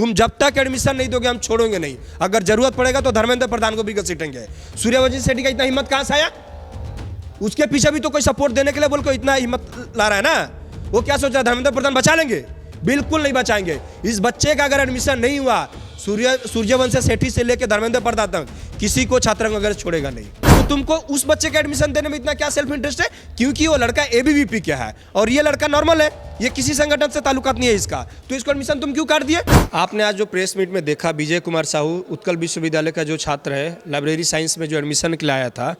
तुम जब तक एडमिशन नहीं दोगे हम छोड़ोगे नहीं, अगर जरूरत पड़ेगा तो धर्मेंद्र प्रधान को भी घसीटेंगे। सूर्यवंशी सेठी का इतना हिम्मत कहाँ से आया? उसके पीछे भी तो कोई सपोर्ट देने के लिए बोल को इतना हिम्मत ला रहा है ना। वो क्या सोच रहा है धर्मेंद्र प्रधान बचा लेंगे? बिल्कुल नहीं बचाएंगे। इस बच्चे का अगर एडमिशन नहीं हुआ, सूर्यवंशी सेठी से लेकर धर्मेंद्र प्रधान तक किसी को छात्र वगैरह छोड़ेगा नहीं। तो तुमको उस बच्चे का एडमिशन देने में इतना क्या सेल्फ इंटरेस्ट है? क्योंकि वो लड़का एबीवीपी का है और ये लड़का नॉर्मल है, ये किसी संगठन से ताल्लुकात नहीं है इसका, तो इसको एडमिशन तुम क्यों काट दिए? आपने आज जो प्रेस मीट में देखा, विजय कुमार साहू उत्कल विश्वविद्यालय का जो छात्र है, लाइब्रेरी साइंस में जो एडमिशन के लिए आया था,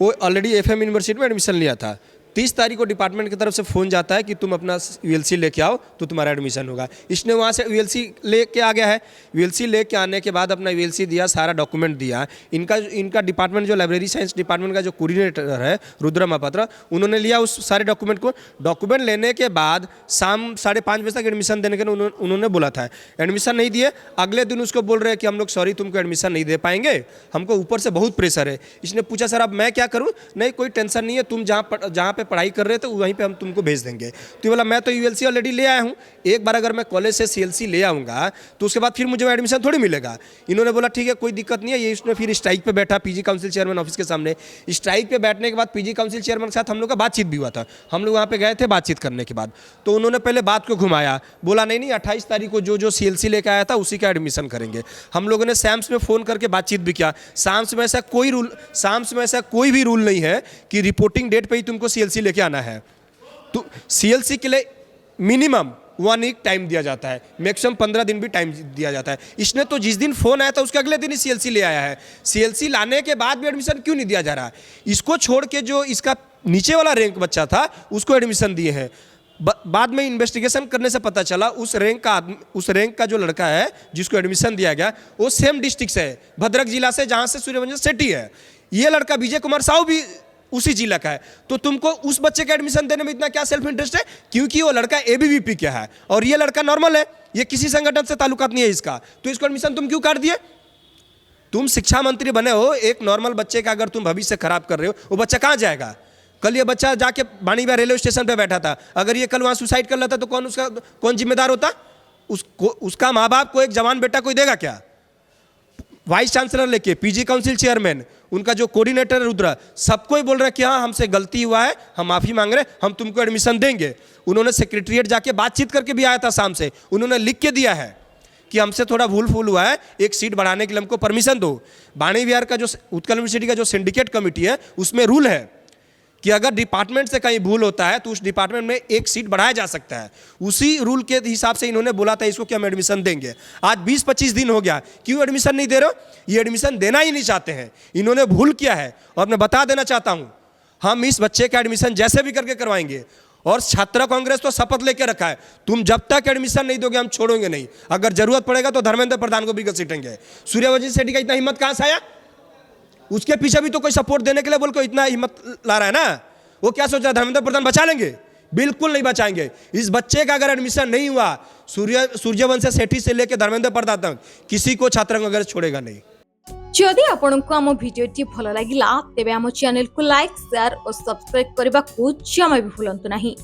वो ऑलरेडी एफएम यूनिवर्सिटी में एडमिशन लिया था। 30 तारीख को डिपार्टमेंट की तरफ से फ़ोन जाता है कि तुम अपना यूएलसी लेके आओ तो तुम्हारा एडमिशन होगा। इसने वहाँ से यूएलसी लेके आ गया है। यूएलसी लेके आने के बाद अपना यूएलसी दिया, सारा डॉक्यूमेंट दिया। इनका डिपार्टमेंट जो लाइब्रेरी साइंस डिपार्टमेंट का जो कोऑर्डिनेटर है रुद्र महापात्र, उन्होंने लिया उस सारे डॉक्यूमेंट को। डॉक्यूमेंट लेने के बाद शाम 5:30 बजे तक एडमिशन देने के उन्होंने बोला था। एडमिशन नहीं दिए। अगले दिन उसको बोल रहे हैं कि हम लोग सॉरी तुमको एडमिशन नहीं दे पाएंगे, हमको ऊपर से बहुत प्रेशर है। इसने पूछा सर अब मैं क्या करूँ? नहीं कोई टेंशन नहीं है, तुम जहाँ पे पढ़ाई कर रहे थे वहीं पे हम तुमको भेज देंगे। तो बोला मैं तो यूएलसी ऑलरेडी ले आया हूँ, एक बार अगर मैं कॉलेज से सीएलसी ले आऊँगा तो उसके बाद फिर मुझे एडमिशन थोड़ी मिलेगा। इन्होंने बोला ठीक है कोई दिक्कत नहीं है। ये इसने फिर स्ट्राइक पे बैठा पीजी काउंसिल चेयरमैन ऑफिस के सामने। स्ट्राइक पे बैठने के बाद पीजी काउंसिल चेयरमैन के साथ हम लोग का बातचीत भी हुआ था। हम लोग वहाँ पे गए थे बातचीत करने के बाद, तो उन्होंने पहले बात को घुमाया, बोला नहीं 28 तारीख को जो सीएलसी लेकर आया था उसी का एडमिशन करेंगे। हम लोगों ने सैम्स में फ़ोन करके बातचीत भी किया। सैम्स में ऐसा कोई भी रूल नहीं है कि रिपोर्टिंग डेट पे ही तुमको सीएलसी लेके आना है। तो सीएलसी के लिए मिनिमम 1 वीक टाइम दिया जाता है, मैक्सिमम 15 दिन भी टाइम दिया जाता है। इसने तो जिस दिन फ़ोन आया था उसके अगले दिन ही सीएलसी ले आया है। सीएलसी लाने के बाद भी एडमिशन क्यों नहीं दिया जा रहा? इसको छोड़ के जो इसका नीचे वाला रैंक बच्चा था उसको एडमिशन दिए हैं। बाद में इन्वेस्टिगेशन करने से पता चला उस रैंक का जो लड़का है जिसको एडमिशन दिया गया वो सेम डिस्ट्रिक्ट से है, भद्रक जिला से, जहाँ से सूर्यवंशी सेठी है। ये लड़का विजय कुमार साहू भी उसी जिला का है। तो तुमको उस बच्चे का एडमिशन देने में इतना क्या सेल्फ इंटरेस्ट है? क्योंकि वो लड़का एबीवीपी का है और ये लड़का नॉर्मल है, ये किसी संगठन से ताल्लुकात नहीं है इसका, तो इसको एडमिशन तुम क्यों काट दिए? तुम शिक्षा मंत्री बने हो, एक नॉर्मल बच्चे का अगर तुम भविष्य खराब कर रहे हो, वो बच्चा कहाँ जाएगा? कल ये बच्चा जाके बाणीबिहार रेलवे स्टेशन पे बैठा था, अगर ये कल वहाँ सुसाइड कर लेता तो कौन जिम्मेदार होता? उसका माँ बाप को एक जवान बेटा कोई देगा क्या? वाइस चांसलर लेके पीजी काउंसिल चेयरमैन, उनका जो कोऑर्डिनेटर रुद्र, सबको ही बोल रहा है कि हाँ हमसे गलती हुआ है, हम माफ़ी मांग रहे हैं, हम तुमको एडमिशन देंगे। उन्होंने सेक्रेटरीट जाके बातचीत करके भी आया था शाम से, उन्होंने लिख के दिया है कि हमसे थोड़ा भूल हुआ है, एक सीट बढ़ाने के लिए हमको परमिशन दो। बाणीबिहार का जो उत्कल यूनिवर्सिटी का जो सिंडिकेट कमेटी है उसमें रूल है कि अगर डिपार्टमेंट से कहीं भूल होता है तो उस डिपार्टमेंट में एक सीट बढ़ाया जा सकता है। उसी रूल के हिसाब से इन्होंने बोला था इसको कि हम एडमिशन देंगे। आज 20-25 दिन हो गया, क्यों एडमिशन नहीं दे रहे हो? ये एडमिशन देना ही नहीं चाहते हैं, इन्होंने भूल किया है। और मैं बता देना चाहता हूँ, हम इस बच्चे का एडमिशन जैसे भी करके करवाएंगे। और छात्र कांग्रेस तो शपथ लेके रखा है, तुम जब तक एडमिशन नहीं दोगे हम छोड़ोगे नहीं, अगर जरूरत पड़ेगा तो धर्मेंद्र प्रधान को भी घसीटेंगे। सूर्यवंशी सेठी का इतना हिम्मत कहाँ से आया? उसके पीछे भी तो कोई सपोर्ट देने के लिए बोल को इतना हिम्मत ला रहा है ना। वो क्या सोच रहा है धर्मेंद्र प्रधान बचा लेंगे? बिल्कुल नहीं बचाएंगे। इस बच्चे का अगर एडमिशन नहीं हुआ, सूर्यवंशी सेठी से लेकर धर्मेंद्र प्रधान तक किसी को छात्र वगैरह छोड़ेगा नहीं। जदि आपंको आम भिडियोटी भल लगा तेब आम चैनल को लाइक, शेयर और सब्सक्राइब करने को जमा भी भूलु नहीं।